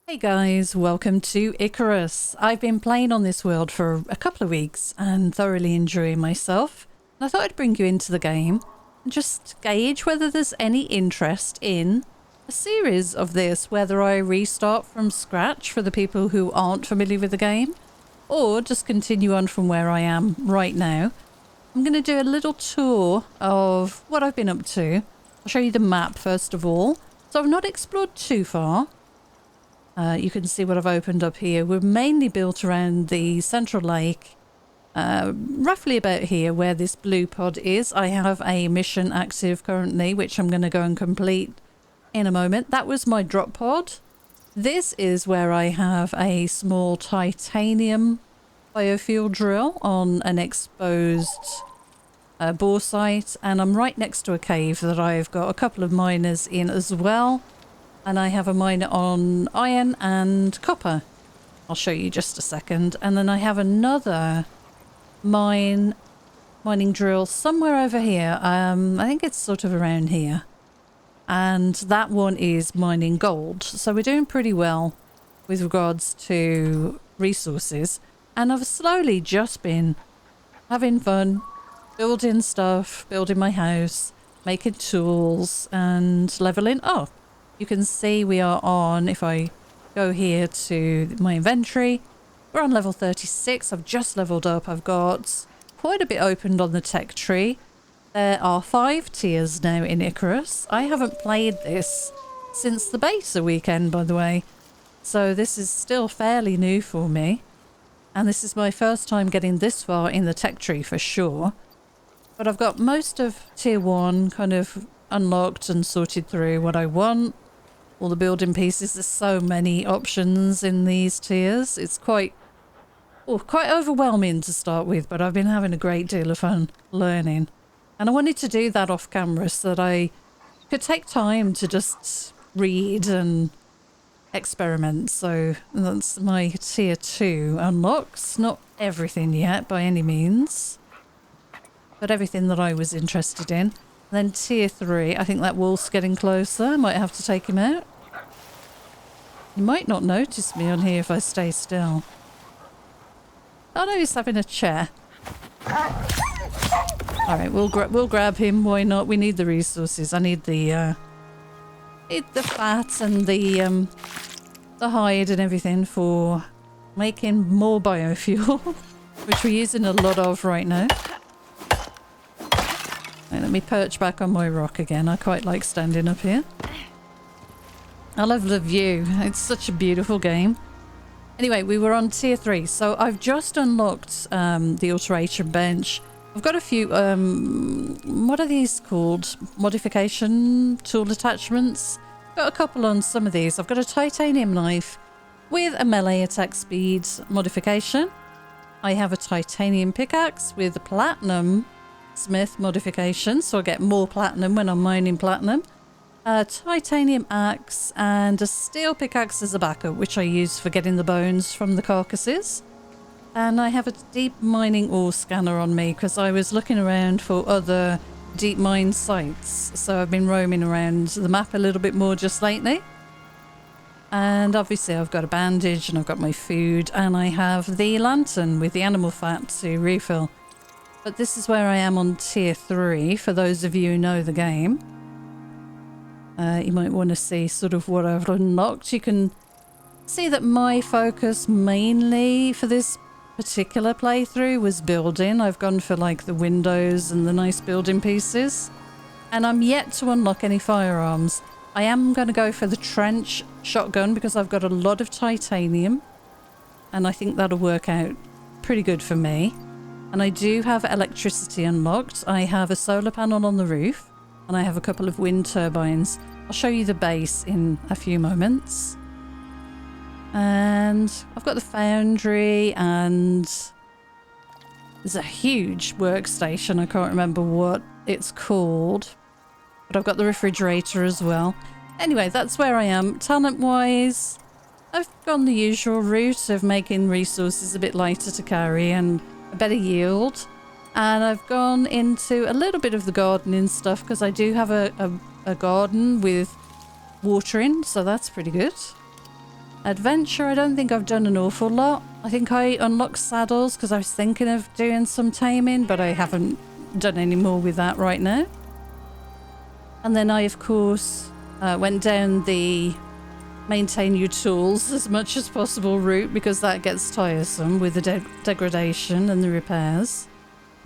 Hey guys, welcome to Icarus. I've been playing on this world for a couple of weeks and thoroughly enjoying myself. And I thought I'd bring you into the game and just gauge whether there's any interest in a series of this, whether I restart from scratch for the people who aren't familiar with the game, or just continue on from where I am right now. I'm going to do a little tour of what I've been up to. I'll show you the map first of all. So I've not explored too far. You can see what I've opened up here. We're mainly built around the central lake, roughly about here where this blue pod is. I have a mission active currently, which I'm going to go and complete in a moment. That was my drop pod. This is where I have a small titanium biofuel drill on an exposed bore site, and I'm right next to a cave that I've got a couple of miners in as well. And I have a mine on iron and copper. I'll show you just a second. And then I have another mining drill somewhere over here. I think it's sort of around here. And that one is mining gold. So we're doing pretty well with regards to resources. And I've slowly just been having fun, building stuff, building my house, making tools and leveling up. You can see we are on, if I go here to my inventory, we're on level 36. I've just leveled up. I've got quite a bit opened on the tech tree. There are 5 tiers now in Icarus. I haven't played this since the beta weekend, by the way. So this is still fairly new for me. And this is my first time getting this far in the tech tree for sure. But I've got most of tier 1 kind of unlocked and sorted through what I want. All the building pieces, there's so many options in these tiers. It's quite overwhelming to start with, but I've been having a great deal of fun learning. And I wanted to do that off camera so that I could take time to just read and experiment. So that's my tier 2 unlocks. Not everything yet by any means, but everything that I was interested in. Then tier 3, I think that wolf's getting closer. I might have to take him out. He might not notice me on here if I stay still. Oh no, he's having a chair. Alright, we'll grab him. Why not? We need the resources. I need the fat and the hide and everything for making more biofuel, which we're using a lot of right now. Right, let me perch back on my rock again. I quite like standing up here. I love the view. It's such a beautiful game. Anyway, we were on tier 3. So I've just unlocked the alteration bench. I've got a few, what are these called? Modification tool attachments. Got a couple on some of these. I've got a titanium knife with a melee attack speed modification. I have a titanium pickaxe with a platinum smith modification, so I get more platinum when I'm mining platinum. A titanium axe and a steel pickaxe as a backup, which I use for getting the bones from the carcasses. And I have a deep mining ore scanner on me because I was looking around for other deep mine sites, so I've been roaming around the map a little bit more just lately. And obviously I've got a bandage and I've got my food, and I have the lantern with the animal fat to refill. But this is where I am on tier 3, for those of you who know the game. You might want to see sort of what I've unlocked. You can see that my focus mainly for this particular playthrough was building. I've gone for like the windows and the nice building pieces. And I'm yet to unlock any firearms. I am going to go for the trench shotgun because I've got a lot of titanium. And I think that'll work out pretty good for me. And I do have electricity unlocked. I have a solar panel on the roof, and I have a couple of wind turbines. I'll show you the base in a few moments. And I've got the foundry, and there's a huge workstation. I can't remember what it's called, but I've got the refrigerator as well. Anyway, that's where I am. Talent-wise, I've gone the usual route of making resources a bit lighter to carry and a better yield, and I've gone into a little bit of the gardening stuff because I do have a garden with watering, so that's pretty good. Adventure, I don't think I've done an awful lot. I think I unlocked saddles because I was thinking of doing some taming, but I haven't done any more with that right now. And then I, of course, went down the maintain your tools as much as possible route because that gets tiresome with the degradation and the repairs.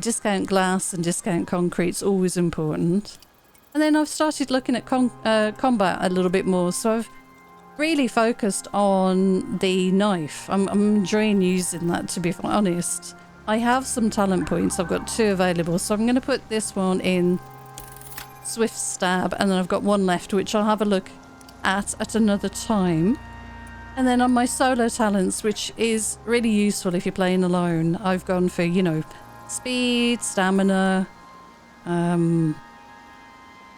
Discount glass and discount concrete's always important. And then I've started looking at combat a little bit more, so I've really focused on the knife. I'm enjoying using that, to be honest. I have some talent points. I've got 2 available, so I'm going to put this one in Swift Stab, and then I've got 1 left, which I'll have a look at another time. And then on my solo talents, which is really useful if you're playing alone, I've gone for, you know, speed, stamina,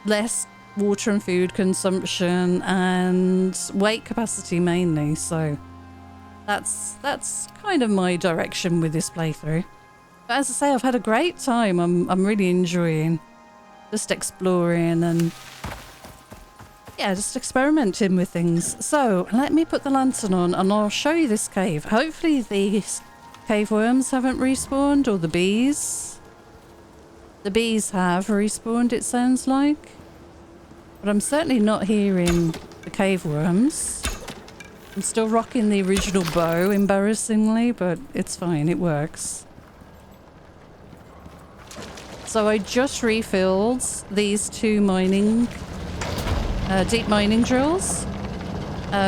less water and food consumption, and weight capacity mainly. So that's kind of my direction with this playthrough. But as I say, I've had a great time. I'm really enjoying just exploring and yeah, just experimenting with things. So let me put the lantern on and I'll show you this cave. Hopefully these cave worms haven't respawned, or the bees. The bees have respawned, it sounds like. But I'm certainly not hearing the cave worms. I'm still rocking the original bow, embarrassingly, but it's fine, it works. So I just refilled these 2 mining, deep mining drills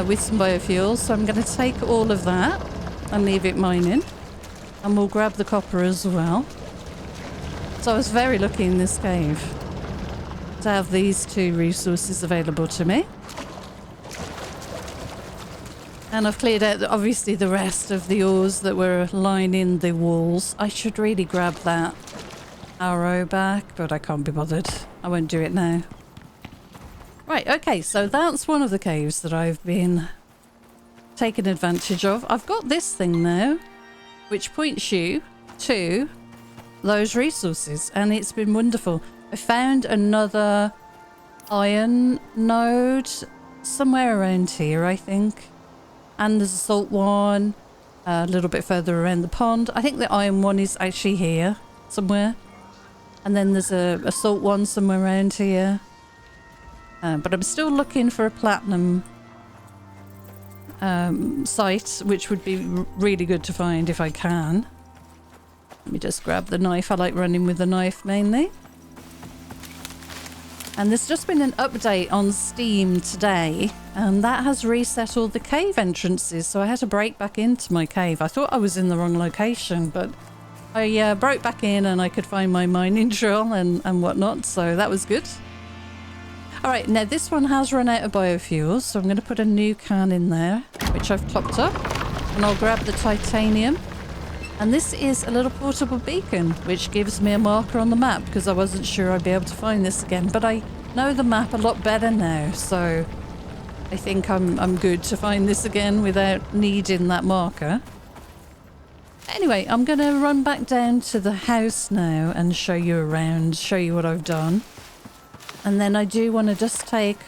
with some biofuels. So I'm going to take all of that and leave it mining. And we'll grab the copper as well. So I was very lucky in this cave to have these 2 resources available to me. And I've cleared out obviously the rest of the ores that were lining the walls. I should really grab that arrow back, but I can't be bothered. I won't do it now. Right, okay, so that's one of the caves that I've been taking advantage of. I've got this thing now, which points you to those resources, and it's been wonderful. I found another iron node somewhere around here, I think. And there's a salt one a little bit further around the pond. I think the iron one is actually here somewhere. And then there's a salt one somewhere around here. But I'm still looking for a platinum site, which would be really good to find if I can. Let me just grab the knife. I like running with the knife mainly. And there's just been an update on Steam today, and that has reset all the cave entrances, so I had to break back into my cave. I thought I was in the wrong location, but I broke back in and I could find my mining drill and whatnot, so that was good. Alright, now this one has run out of biofuels, so I'm going to put a new can in there, which I've topped up, and I'll grab the titanium. And this is a little portable beacon, which gives me a marker on the map, because I wasn't sure I'd be able to find this again. But I know the map a lot better now, so I think I'm good to find this again without needing that marker. Anyway, I'm going to run back down to the house now and show you around, show you what I've done. And then I do want to just take...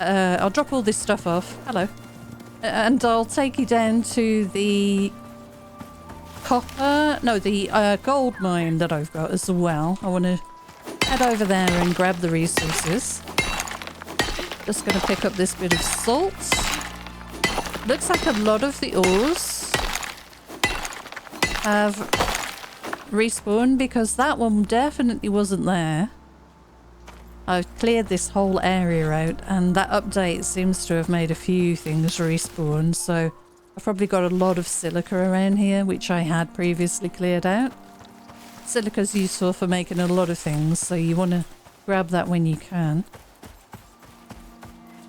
I'll drop all this stuff off. Hello. And I'll take you down to the... the gold mine that I've got as well. I want to head over there and grab the resources. Just going to pick up this bit of salt. Looks like a lot of the ores have respawned, because that one definitely wasn't there. I've cleared this whole area out, and that update seems to have made a few things respawn, so I've probably got a lot of silica around here, which I had previously cleared out. Silica's useful for making a lot of things, so you want to grab that when you can.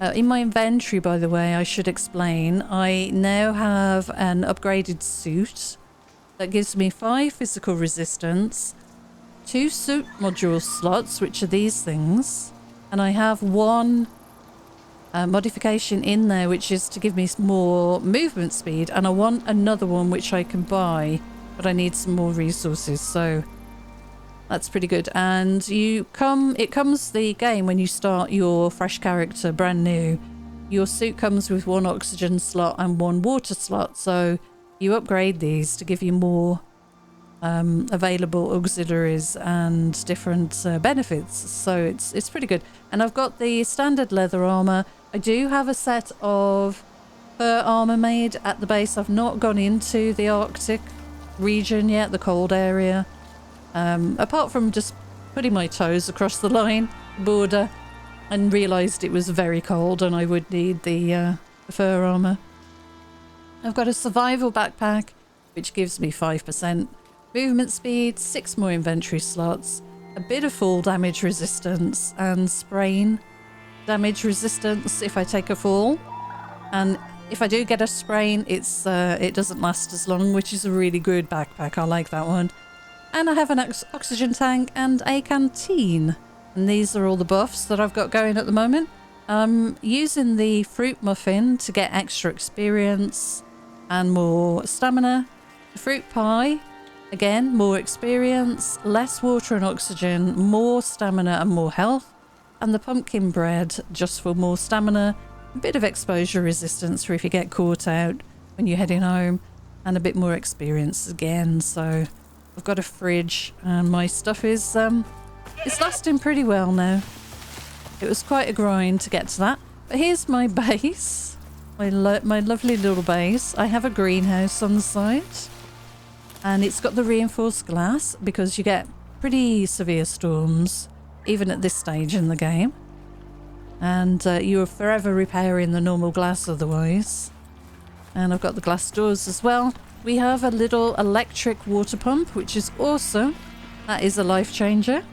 In my inventory, by the way, I should explain, I now have an upgraded suit that gives me 5 physical resistance, 2 suit module slots, which are these things, and I have 1 modification in there, which is to give me more movement speed, and I want another one which I can buy, but I need some more resources, so that's pretty good. And it comes the game when you start your fresh character brand new, your suit comes with 1 oxygen slot and 1 water slot, so you upgrade these to give you more available auxiliaries and different benefits. So it's pretty good. And I've got the standard leather armor. I do have a set of fur armor made at the base. I've not gone into the Arctic region yet, the cold area, apart from just putting my toes across the line border and realized it was very cold and I would need the fur armor. I've got a survival backpack which gives me 5% movement speed, 6 more inventory slots, a bit of fall damage resistance and sprain damage resistance if I take a fall. And if I do get a sprain, it doesn't last as long, which is a really good backpack. I like that one. And I have an oxygen tank and a canteen. And these are all the buffs that I've got going at the moment. Using the fruit muffin to get extra experience and more stamina. The fruit pie, again, more experience, less water and oxygen, more stamina and more health. And the pumpkin bread, just for more stamina, a bit of exposure resistance for if you get caught out when you're heading home, and a bit more experience again. So I've got a fridge and my stuff is it's lasting pretty well now. It was quite a grind to get to that. But here's my base, my lovely little base. I have a greenhouse on the side. And it's got the reinforced glass because you get pretty severe storms, even at this stage in the game. And you're forever repairing the normal glass otherwise. And I've got the glass doors as well. We have a little electric water pump, which is awesome. That is a life changer.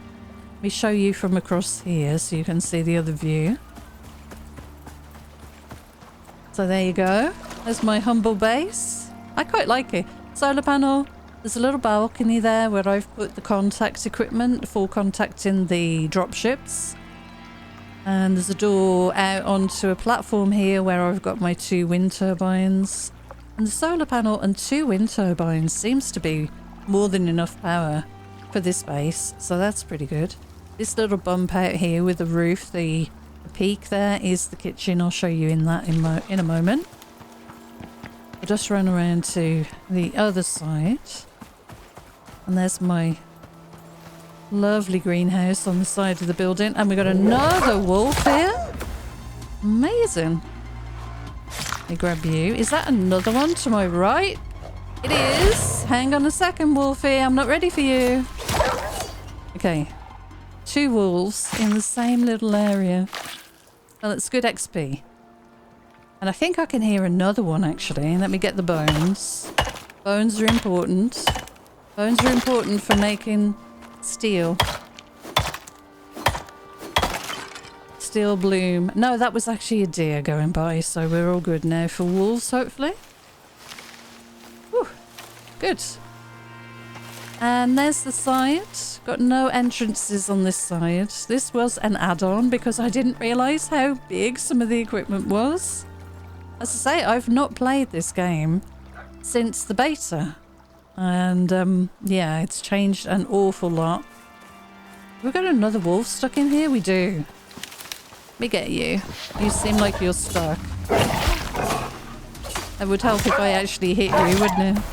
Let me show you from across here so you can see the other view. So there you go. There's my humble base. I quite like it. Solar panel. There's a little balcony there where I've put the contact equipment for contacting the dropships. And there's a door out onto a platform here where I've got my 2 wind turbines. And the solar panel and 2 wind turbines seems to be more than enough power for this base. So that's pretty good. This little bump out here with the roof, the peak there is the kitchen. I'll show you in that in a moment. I'll just run around to the other side. And there's my lovely greenhouse on the side of the building. And we've got another wolf here. Amazing. Let me grab you. Is that another one to my right? It is. Hang on a second, Wolfie. I'm not ready for you. Okay. 2 wolves in the same little area. Well, it's good XP. And I think I can hear another one, actually. Let me get the bones. Bones are important. Bones are important for making steel. Steel bloom. No, that was actually a deer going by, so we're all good now for wolves, hopefully. Whew. Good. And there's the side. Got no entrances on this side. This was an add-on because I didn't realise how big some of the equipment was. As I say, I've not played this game since the beta. And yeah, it's changed an awful lot. We've got another wolf stuck in here? We do. Let me get you. You seem like you're stuck. It would help if I actually hit you, wouldn't it?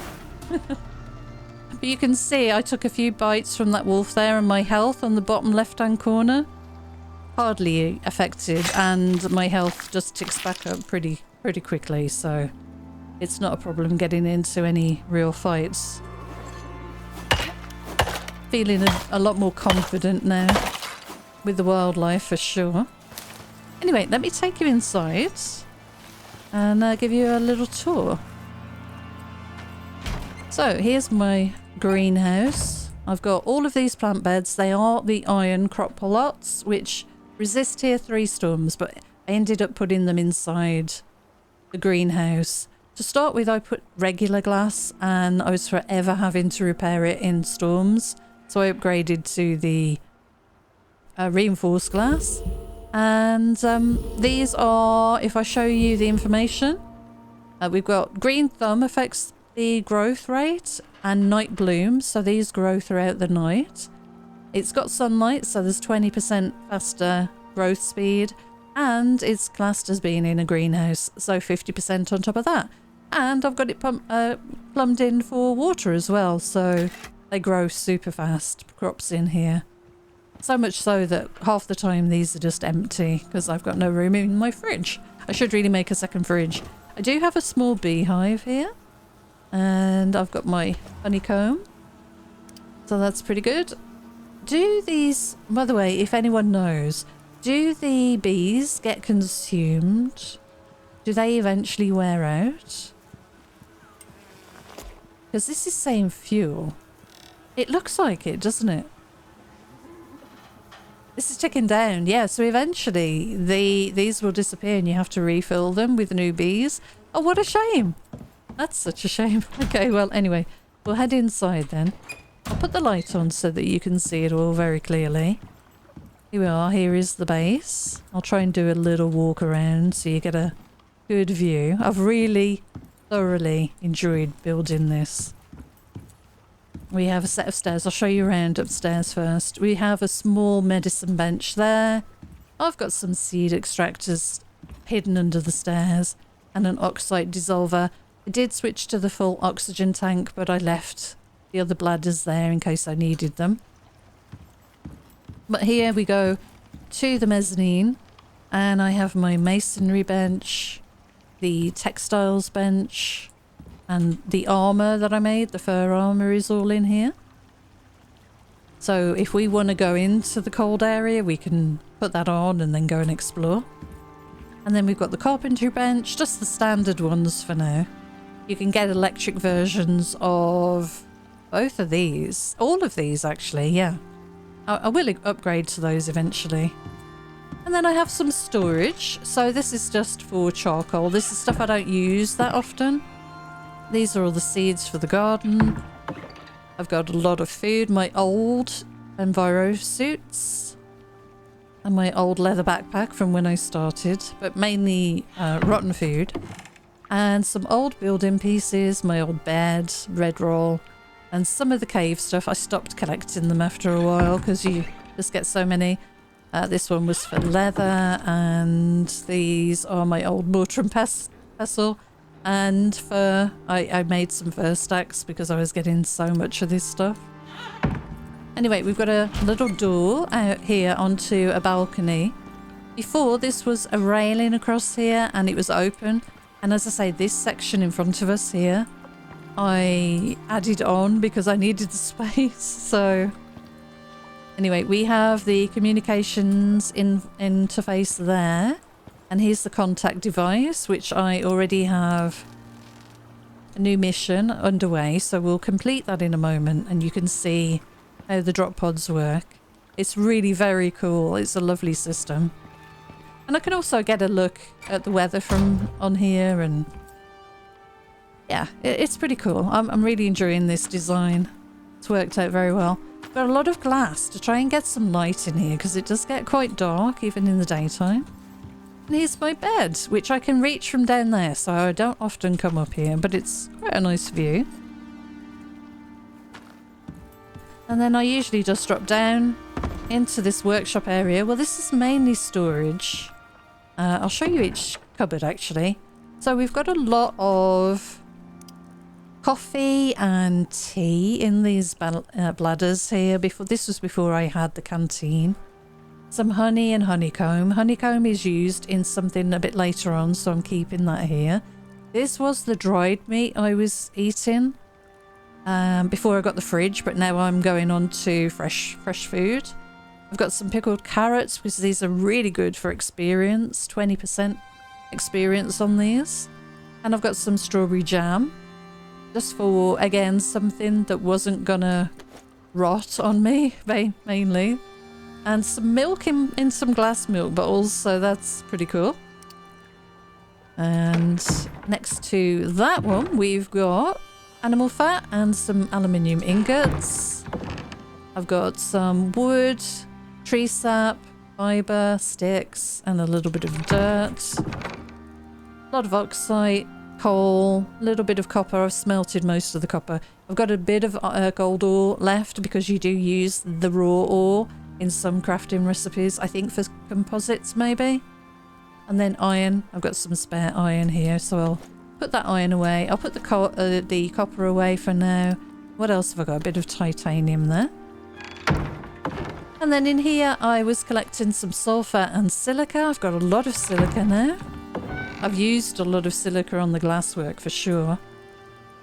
But you can see I took a few bites from that wolf there, and my health on the bottom left-hand corner hardly affected, and my health just ticks back up pretty quickly, so it's not a problem getting into any real fights. Feeling a lot more confident now with the wildlife for sure. Anyway, let me take you inside and give you a little tour. So here's my greenhouse. I've got all of these plant beds. They are the iron crop plots, which resist tier 3 storms, but I ended up putting them inside the greenhouse. To start with, I put regular glass, and I was forever having to repair it in storms. So I upgraded to the reinforced glass. And these are, if I show you the information, we've got green thumb affects the growth rate and night bloom. So these grow throughout the night. It's got sunlight, so there's 20% faster growth speed. and it's classed as being in a greenhouse, so 50% on top of that. And I've got it plumbed in for water as well, so they grow super fast, crops in here. So much so that half the time these are just empty because I've got no room in my fridge. I should really make a second fridge. I do have a small beehive here, and I've got my honeycomb, so that's pretty good. Do these, by the way, if anyone knows, do the bees get consumed? Do they eventually wear out? Because this is saying fuel. It looks like it, doesn't it? This is ticking down. Yeah, so eventually these will disappear and you have to refill them with new bees. Oh, what a shame. That's such a shame. Okay, well, anyway, we'll head inside then. I'll put the light on so that you can see it all very clearly. Here we are. Here is the base. I'll try and do a little walk around so you get a good view. I've really thoroughly enjoyed building this. We have a set of stairs. I'll show you around upstairs first. We have a small medicine bench there. I've got some seed extractors hidden under the stairs and an oxide dissolver. I did switch to the full oxygen tank, but I left the other bladders there in case I needed them. But here we go to the mezzanine, and I have my masonry bench, the textiles bench, and the armour that I made, the fur armour, is all in here. So if we want to go into the cold area, we can put that on and then go and explore. And then we've got the carpentry bench, just the standard ones for now. You can get electric versions of both of these. All of these, actually, yeah. I will upgrade to those eventually. And then I have some storage. So this is just for charcoal. This is stuff I don't use that often. These are all the seeds for the garden. I've got a lot of food. My old Enviro suits. And my old leather backpack from when I started. But mainly rotten food. And some old building pieces. My old bed, red roll. And some of the cave stuff. I stopped collecting them after a while because you just get so many. This one was for leather. And these are my old mortar and pestle. And fur. I made some fur stacks because I was getting so much of this stuff. Anyway, we've got a little door out here onto a balcony. Before, this was a railing across here and it was open. And as I say, this section in front of us here, I added on because I needed the space. So anyway, we have the communications interface there. And here's the contact device, which I already have a new mission underway. So we'll complete that in a moment and you can see how the drop pods work. It's really very cool. It's a lovely system. And I can also get a look at the weather from on here. And yeah, it's pretty cool. I'm really enjoying this design. It's worked out very well. Got a lot of glass to try and get some light in here because it does get quite dark even in the daytime. And here's my bed, which I can reach from down there, so I don't often come up here, but it's quite a nice view. And then I usually just drop down into this workshop area. Well, this is mainly storage. I'll show you each cupboard, actually. So we've got a lot of coffee and tea in these bladders here. This was before I had the canteen. Some honey and honeycomb. Honeycomb is used in something a bit later on, so I'm keeping that here. This was the dried meat I was eating before I got the fridge, but now I'm going on to fresh food. I've got some pickled carrots because these are really good for experience. 20% experience on these. And I've got some strawberry jam. Just for, again, something that wasn't gonna rot on me, mainly. And some milk in some glass milk bottles, so that's pretty cool. And next to that one, we've got animal fat and some aluminium ingots. I've got some wood, tree sap, fibre, sticks, and a little bit of dirt. A lot of oxide, coal, a little bit of copper. I've smelted most of the copper. I've got a bit of gold ore left because you do use the raw ore in some crafting recipes, I think for composites maybe. And then iron. I've got some spare iron here, so I'll put that iron away. I'll put the copper away for now. What else have I got? A bit of titanium there. And then in here I was collecting some sulfur and silica. I've got a lot of silica now. I've used a lot of silica on the glasswork for sure.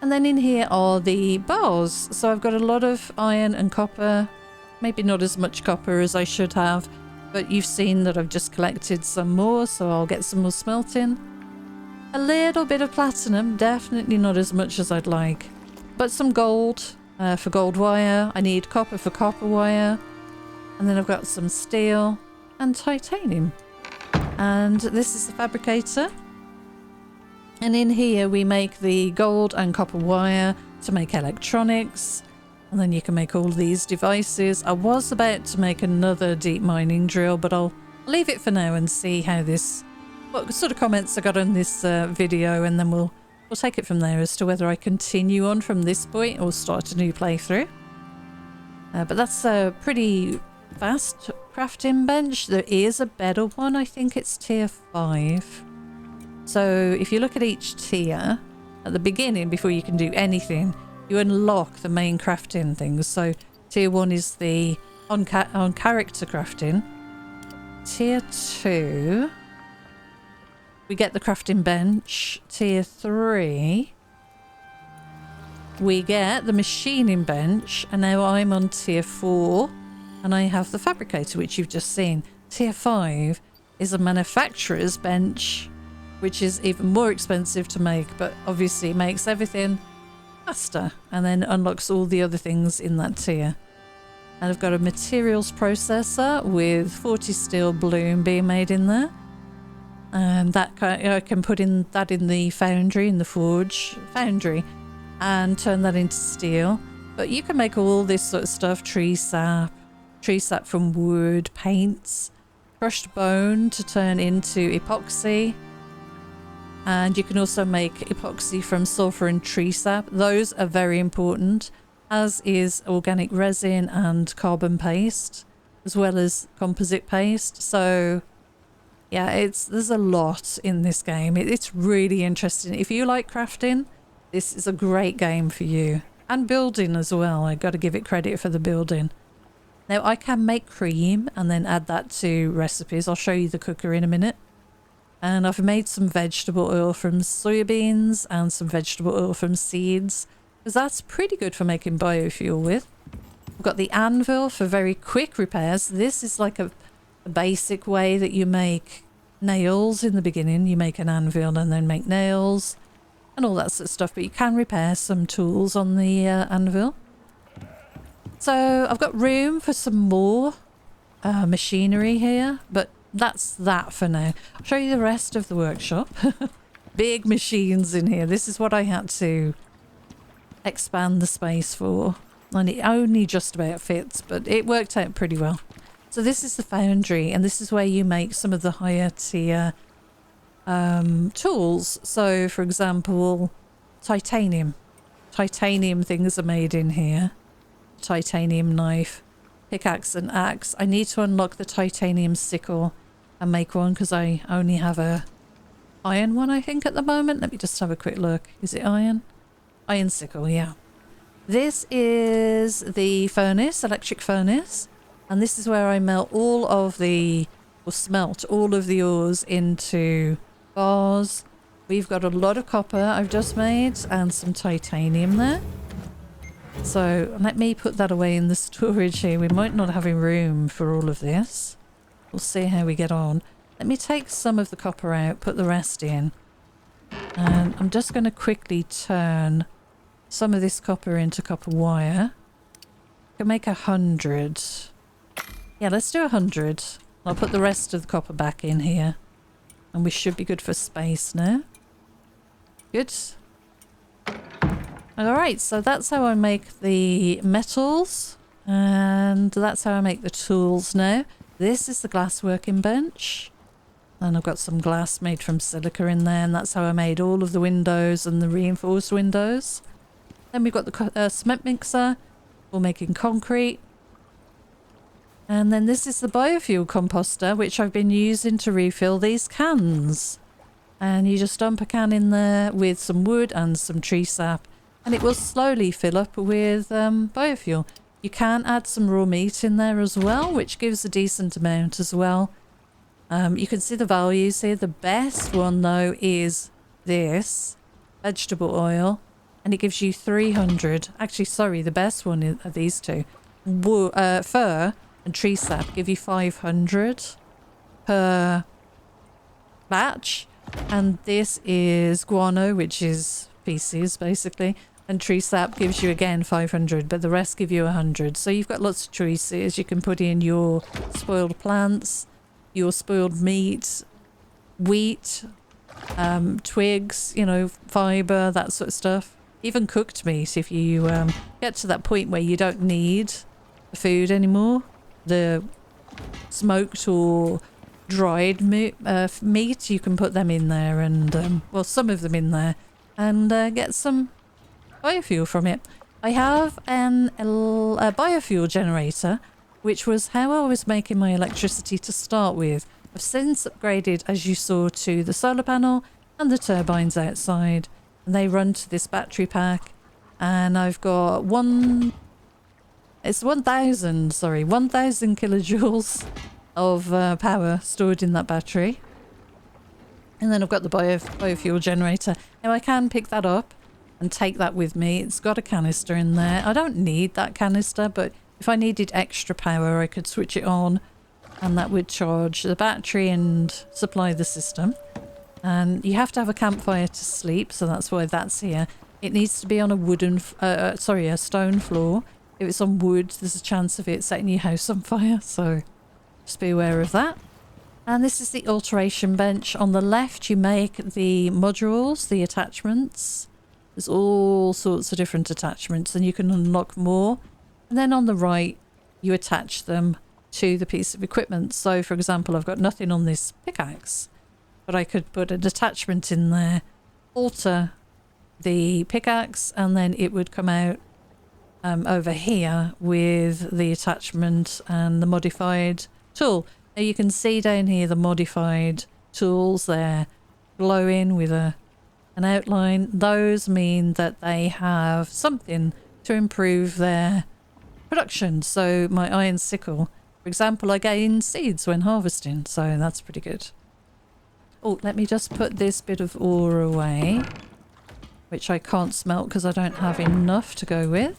And then in here are the bars. So I've got a lot of iron and copper. Maybe not as much copper as I should have, but you've seen that I've just collected some more, so I'll get some more smelting. A little bit of platinum, definitely not as much as I'd like. But some gold for gold wire. I need copper for copper wire. And then I've got some steel and titanium. And this is the fabricator. And in here we make the gold and copper wire to make electronics. And then you can make all these devices. I was about to make another deep mining drill, but I'll leave it for now and see how this, what sort of comments I got on this video, and then we'll take it from there as to whether I continue on from this point or start a new playthrough. But that's a pretty fast crafting bench. There is a better one. I think it's tier 5. So if you look at each tier at the beginning, before you can do anything, you unlock the main crafting things. So tier 1 is the on character crafting. Tier 2, we get the crafting bench. Tier 3, we get the machining bench. And now I'm on tier 4 and I have the fabricator, which you've just seen. Tier 5 is a manufacturer's bench, which is even more expensive to make, but obviously it makes everything faster and then unlocks all the other things in that tier. And I've got a materials processor with 40 steel bloom being made in there. And that I can put in that in the foundry, in the foundry, and turn that into steel. But you can make all this sort of stuff: tree sap from wood, paints, crushed bone to turn into epoxy. And you can also make epoxy from sulfur and tree sap. Those are very important, as is organic resin and carbon paste, as well as composite paste. So yeah, there's a lot in this game. It's really interesting. If you like crafting, this is a great game for you. And building as well. I got to give it credit for the building. Now I can make cream and then add that to recipes. I'll show you the cooker in a minute. And I've made some vegetable oil from soybeans and some vegetable oil from seeds, because that's pretty good for making biofuel with. I've got the anvil for very quick repairs. This is like a basic way that you make nails in the beginning. You make an anvil and then make nails and all that sort of stuff, but you can repair some tools on the anvil. So I've got room for some more machinery here, but that's that for now. I'll show you the rest of the workshop. Big machines in here. This is what I had to expand the space for. And it only just about fits, but it worked out pretty well. So this is the foundry, and this is where you make some of the higher tier tools. So for example, titanium. Titanium things are made in here. Titanium knife, pickaxe and axe. I need to unlock the titanium sickle and make one, because I only have a iron one, I think, at the moment. Let me just have a quick look. Is it iron? Iron sickle, yeah. This is the furnace, electric furnace. And this is where I melt all of the, or smelt all of the ores into bars. We've got a lot of copper I've just made and some titanium there. So let me put that away in the storage here. We might not have room for all of this. We'll see how we get on. Let me take some of the copper out, put the rest in. And I'm just going to quickly turn some of this copper into copper wire. I can make 100. Yeah, let's do 100. I'll put the rest of the copper back in here. And we should be good for space now. Good. Alright, so that's how I make the metals. And that's how I make the tools now. This is the glass working bench. And I've got some glass made from silica in there. And that's how I made all of the windows and the reinforced windows. Then we've got the cement mixer for making concrete. And then this is the biofuel composter, which I've been using to refill these cans. And you just dump a can in there with some wood and some tree sap, and it will slowly fill up with biofuel. You can add some raw meat in there as well, which gives a decent amount as well. You can see the values here. The best one though is this vegetable oil, and it gives you 300. Actually, sorry, the best one are these two. Fur and tree sap give you 500 per batch, and this is guano, which is feces basically, and tree sap gives you again 500, but the rest give you 100. So you've got lots of choices. You can put in your spoiled plants, your spoiled meat, wheat, twigs, you know, fiber, that sort of stuff. Even cooked meat if you get to that point where you don't need the food anymore. The smoked or dried meat, you can put them in there, and well, some of them in there, and get some biofuel from it. I have a biofuel generator, which was how I was making my electricity to start with. I've since upgraded, as you saw, to the solar panel and the turbines outside, and they run to this battery pack, and I've got 1,000 kilojoules of power stored in that battery. And then I've got the biofuel generator. Now I can pick that up and take that with me. It's got a canister in there. I don't need that canister, but if I needed extra power, I could switch it on, and that would charge the battery and supply the system. And you have to have a campfire to sleep, so that's why that's here. It needs to be on a a stone floor. If it's on wood, there's a chance of it setting your house on fire, so just be aware of that. And this is the alteration bench. On the left, you make the modules, the attachments. There's all sorts of different attachments, and you can unlock more. And then on the right, you attach them to the piece of equipment. So, for example, I've got nothing on this pickaxe, but I could put an attachment in there, alter the pickaxe, and then it would come out over here with the attachment and the modified tool. Now you can see down here the modified tools there glowing with an outline. Those mean that they have something to improve their production. So my iron sickle, for example, I gain seeds when harvesting, so that's pretty good. Oh, let me just put this bit of ore away, which I can't smelt because I don't have enough to go with.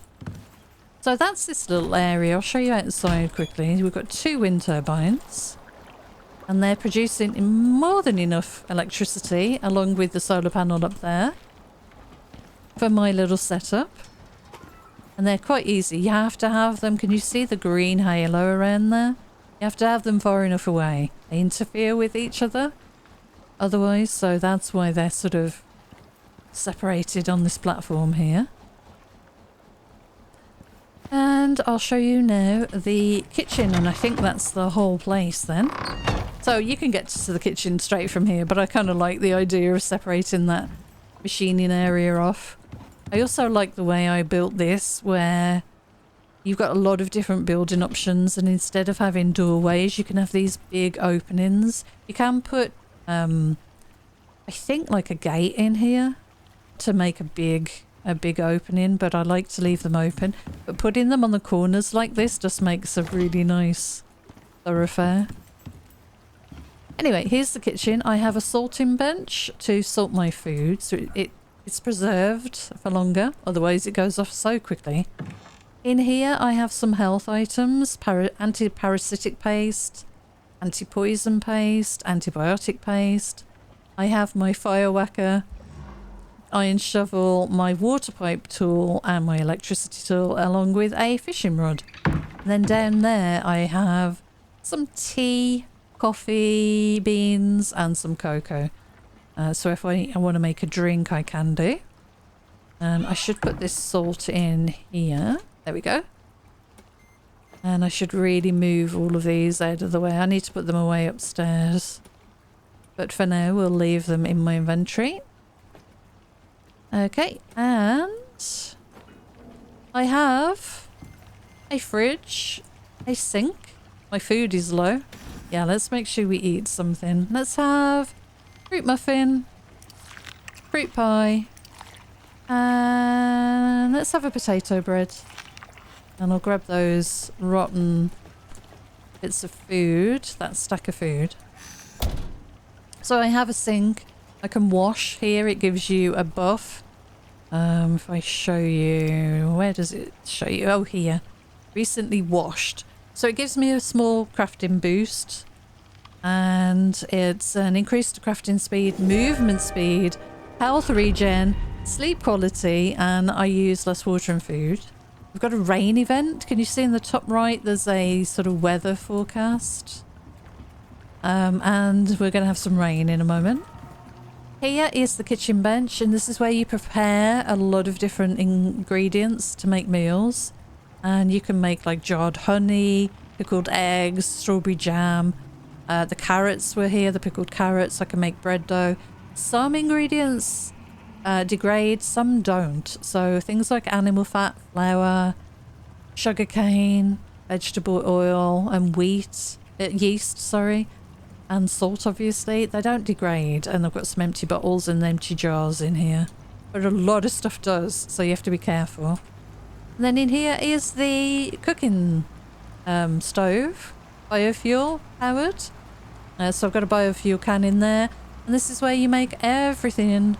So that's this little area. I'll show you outside quickly. We've got 2 wind turbines, and they're producing more than enough electricity, along with the solar panel up there, for my little setup. And they're quite easy. You have to have them. Can you see the green halo around there? You have to have them far enough away. They interfere with each other otherwise, so that's why they're sort of separated on this platform here. And I'll show you now the kitchen, and I think that's the whole place then. So you can get to the kitchen straight from here, but I kind of like the idea of separating that machining area off. I also like the way I built this, where you've got a lot of different building options, and instead of having doorways, you can have these big openings. You can put, I think, like a gate in here to make a big opening, but I like to leave them open. But putting them on the corners like this just makes a really nice thoroughfare. Anyway, here's the kitchen. I have a salting bench to salt my food, so it's preserved for longer, otherwise it goes off so quickly. In here I have some health items: anti-parasitic paste, anti-poison paste, antibiotic paste. I have my fire whacker, iron shovel, my water pipe tool, and my electricity tool, along with a fishing rod. And then down there I have some tea, coffee, beans, and some cocoa. So if I want to make a drink, I can do. And I should put this salt in here. There we go. And I should really move all of these out of the way. I need to put them away upstairs. But for now, we'll leave them in my inventory. Okay, and I have a fridge, a sink, My food is low. Yeah, let's make sure we eat something. Let's have fruit muffin, fruit pie, and let's have a potato bread. And I'll grab those rotten bits of food, that stack of food. So I have a sink. I can wash here. It gives you a buff. If I show you, where does it show you? Oh, here. Recently washed. So it gives me a small crafting boost. And it's an increased crafting speed, movement speed, health regen, sleep quality, and I use less water and food. We've got a rain event. Can you see in the top right there's a sort of weather forecast? And we're going to have some rain in a moment. Here is the kitchen bench, and this is where you prepare a lot of different ingredients to make meals. And you can make like jarred honey, pickled eggs, strawberry jam. The carrots were here, the pickled carrots. I can make bread dough. Some ingredients degrade, some don't. So things like animal fat, flour, sugarcane, vegetable oil, and yeast, sorry, and salt, obviously, they don't degrade. And I've got some empty bottles and empty jars in here. But a lot of stuff does, so you have to be careful. And then in here is the cooking stove, biofuel powered. So I've got a biofuel can in there. And this is where you make everything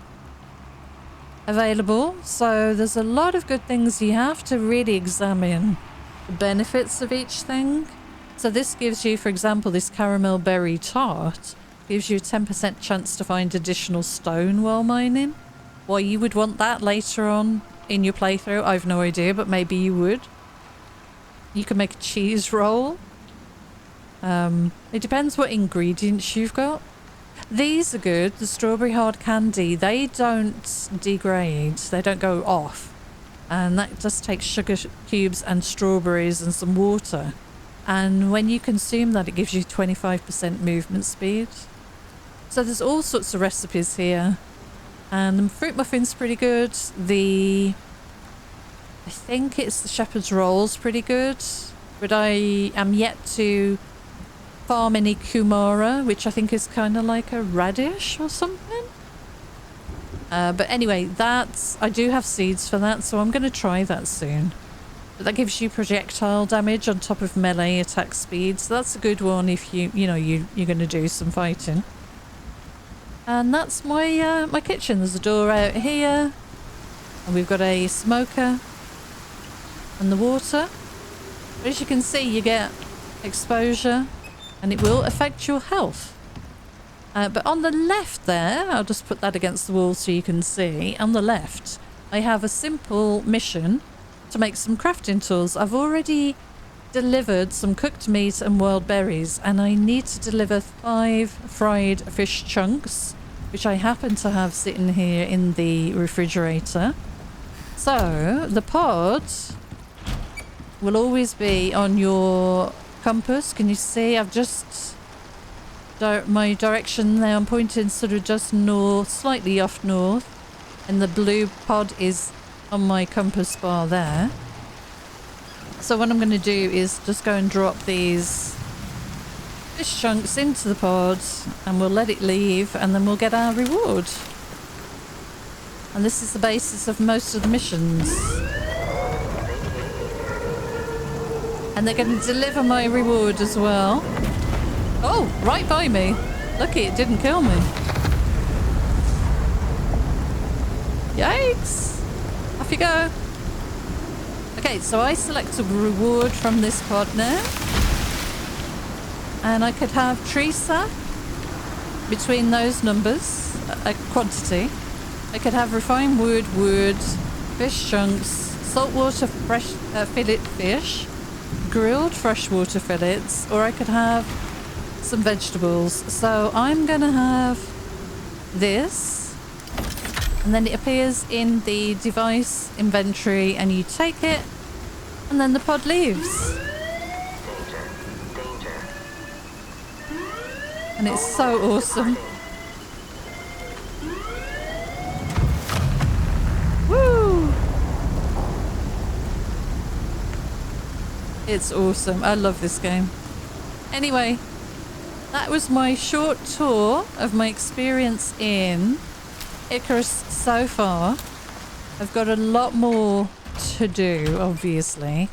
available. So there's a lot of good things. You have to really examine the benefits of each thing. So this gives you, for example, this caramel berry tart gives you a 10% chance to find additional stone while mining. Why you would want that later on in your playthrough, I've no idea, but maybe you would. You can make a cheese roll. It depends what ingredients you've got. These are good. The strawberry hard candy, they don't degrade. They don't go off. And that just takes sugar cubes and strawberries and some water. And when you consume that, it gives you 25% movement speed. So there's all sorts of recipes here. And the fruit muffin's pretty good. I think it's the shepherd's roll's pretty good. But I am yet to farm any kumara, which I think is kind of like a radish or something. But anyway, I do have seeds for that, so I'm going to try that soon. But that gives you projectile damage on top of melee attack speed, so that's a good one if you're going to do some fighting. And that's my my kitchen. There's a door out here, and we've got a smoker and the water. But as you can see, you get exposure, and it will affect your health. But on the left there, I'll just put that against the wall so you can see. On the left, I have a simple mission to make some crafting tools. I've already delivered some cooked meat and wild berries, and I need to deliver 5 fried fish chunks, which I happen to have sitting here in the refrigerator. So the pod will always be on your compass. Can you see? I've just my direction there. I'm pointing sort of just north, slightly off north, and the blue pod is on my compass bar there. So what I'm going to do is just go and drop these fish chunks into the pod, and we'll let it leave, and then we'll get our reward. And this is the basis of most of the missions. And they're going to deliver my reward as well. Oh, right by me. Lucky it didn't kill me. Yikes. Off you go. Okay, so I select a reward from this pod now. And I could have tree sap between those numbers, a quantity. I could have refined wood, fish chunks, saltwater fresh fillet fish, grilled freshwater fillets, or I could have some vegetables. So I'm gonna have this, and then it appears in the device inventory, and you take it, and then the pod leaves. Danger. And it's so awesome. Woo! It's awesome. I love this game. Anyway, that was my short tour of my experience in Icarus so far. I've got a lot more to do, obviously.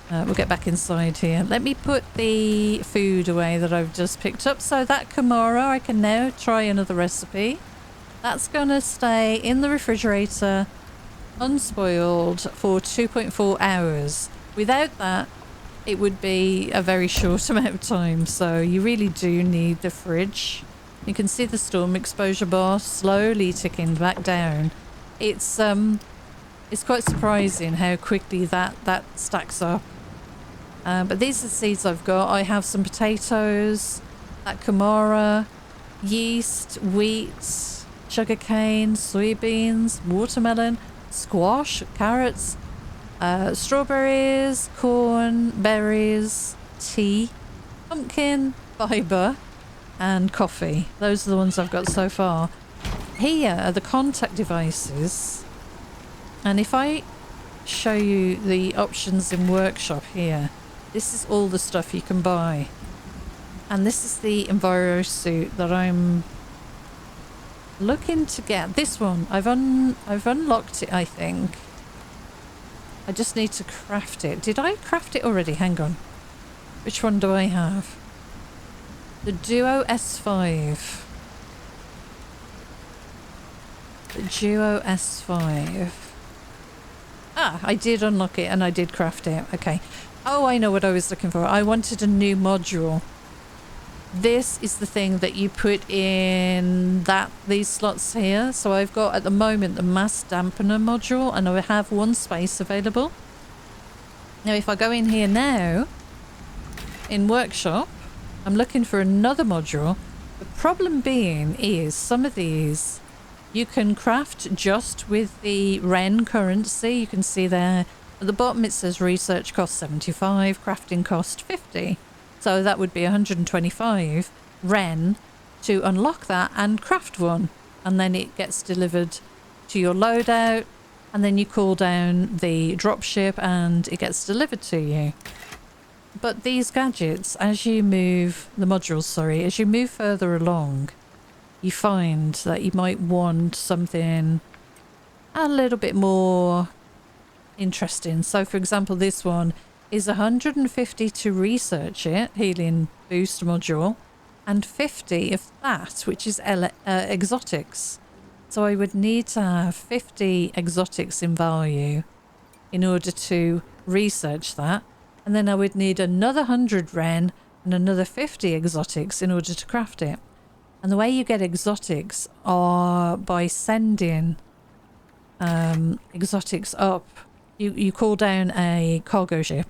We'll get back inside here. Let me put the food away that I've just picked up. So that Kamara, I can now try another recipe. That's going to stay in the refrigerator unspoiled for 2.4 hours. Without that, it would be a very short amount of time. So you really do need the fridge. You can see the storm exposure bar slowly ticking back down. It's quite surprising how quickly that stacks up. But these are the seeds I've got. I have some potatoes, that Kamara, yeast, wheat, sugarcane, soybeans, watermelon, squash, carrots, strawberries, corn, berries, tea, pumpkin, fibre, and coffee. Those are the ones I've got so far. Here are the contact devices. And if I show you the options in workshop here, this is all the stuff you can buy. And this is the Enviro suit that I'm looking to get. This one, I've unlocked it, I think. I just need to craft it. Did I craft it already? Hang on. Which one do I have? The Duo S5. The Duo S5. Ah, I did unlock it and I did craft it. Okay. Oh, I know what I was looking for. I wanted a new module. This is the thing that you put in these slots here. So I've got at the moment the mass dampener module and I have one space available. Now if I go in here now, in workshop, I'm looking for another module. The problem being is some of these you can craft just with the Ren currency. You can see there at the bottom it says research cost 75, crafting cost 50. So that would be 125 Ren to unlock that and craft one. And then it gets delivered to your loadout and then you call down the dropship and it gets delivered to you. But these gadgets, as you move, the modules, sorry, as you move further along, you find that you might want something a little bit more interesting. So for example, this one is 150 to research it, healing boost module, and 50 of that, which is exotics. So I would need to have 50 exotics in value in order to research that. And then I would need another 100 Ren and another 50 exotics in order to craft it. And the way you get exotics are by sending exotics up. You call down a cargo ship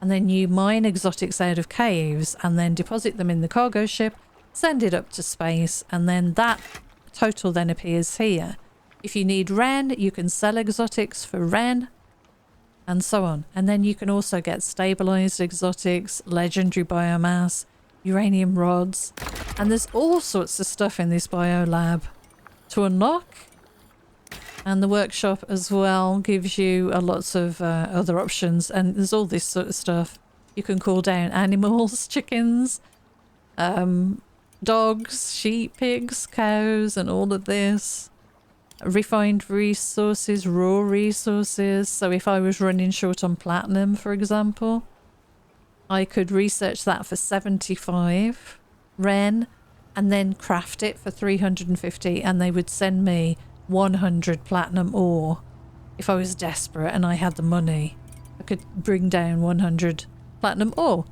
and then you mine exotics out of caves and then deposit them in the cargo ship, send it up to space, and then that total then appears here. If you need Ren, you can sell exotics for Ren and so on. And then you can also get stabilized exotics, legendary biomass, uranium rods, and there's all sorts of stuff in this bio lab to unlock. And the workshop as well gives you lots of other options, and there's all this sort of stuff. You can call down animals, chickens, dogs, sheep, pigs, cows, and all of this. Refined resources, raw resources. So if I was running short on platinum, for example, I could research that for 75 Ren and then craft it for 350, and they would send me 100 platinum ore. If I was desperate and I had the money, I could bring down 100 platinum ore.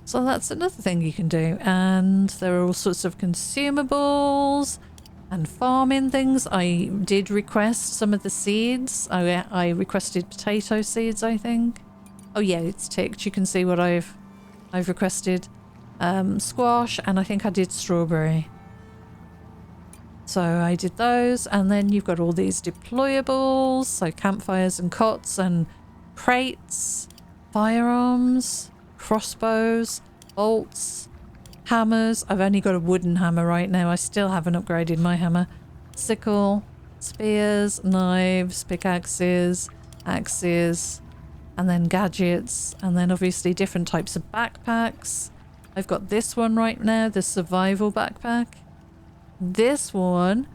So that's another thing you can do. And there are all sorts of consumables and farming things. I did request some of the seeds. I requested potato seeds, I think. Oh yeah, it's ticked. You can see what I've requested. Squash, and I think I did strawberry. So I did those, and then you've got all these deployables, so campfires and cots and crates, firearms, crossbows, bolts, hammers. I've only got a wooden hammer right now. I still haven't upgraded my hammer. Sickle, spears, knives, pickaxes, axes, and then gadgets, and then obviously different types of backpacks, I've got this one right now, the survival backpack. This one,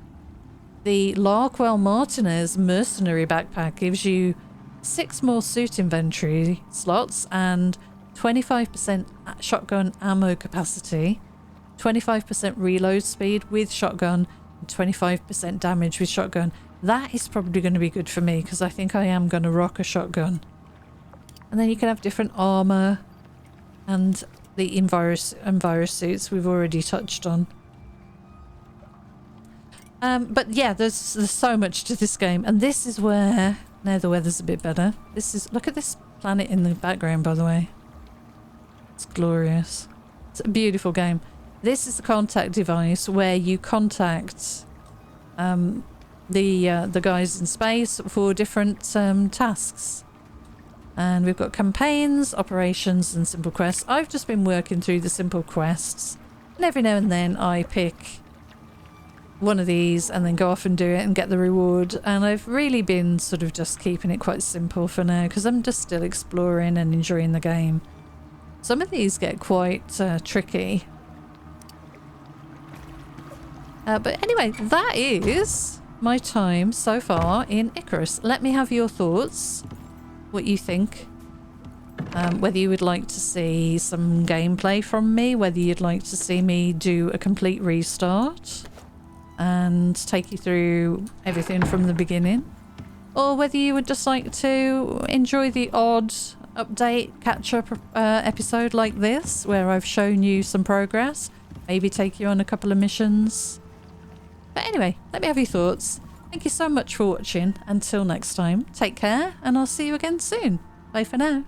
the Larkwell Martinez mercenary backpack, gives you 6 more suit inventory slots and 25% shotgun ammo capacity, 25% reload speed with shotgun, and 25% damage with shotgun. That is probably going to be good for me because I think I am going to rock a shotgun. And then you can have different armor and the Envirus suits we've already touched on. But yeah, there's so much to this game, and this is where now the weather's a bit better. Look at this planet in the background, by the way. It's glorious. It's a beautiful game. This is the contact device where you contact the guys in space for different tasks. And we've got campaigns, operations, and simple quests. I've just been working through the simple quests, and every now and then I pick one of these and then go off and do it and get the reward. And I've really been sort of just keeping it quite simple for now because I'm just still exploring and enjoying the game. Some of these get quite tricky. But anyway, that is my time so far in Icarus. Let me have your thoughts, what you think. Whether you would like to see some gameplay from me, whether you'd like to see me do a complete restart and take you through everything from the beginning, or whether you would just like to enjoy the odd update catch-up episode like this where I've shown you some progress, maybe take you on a couple of missions. But anyway, let me have your thoughts. Thank you so much for watching. Until next time, take care and I'll see you again soon. Bye for now.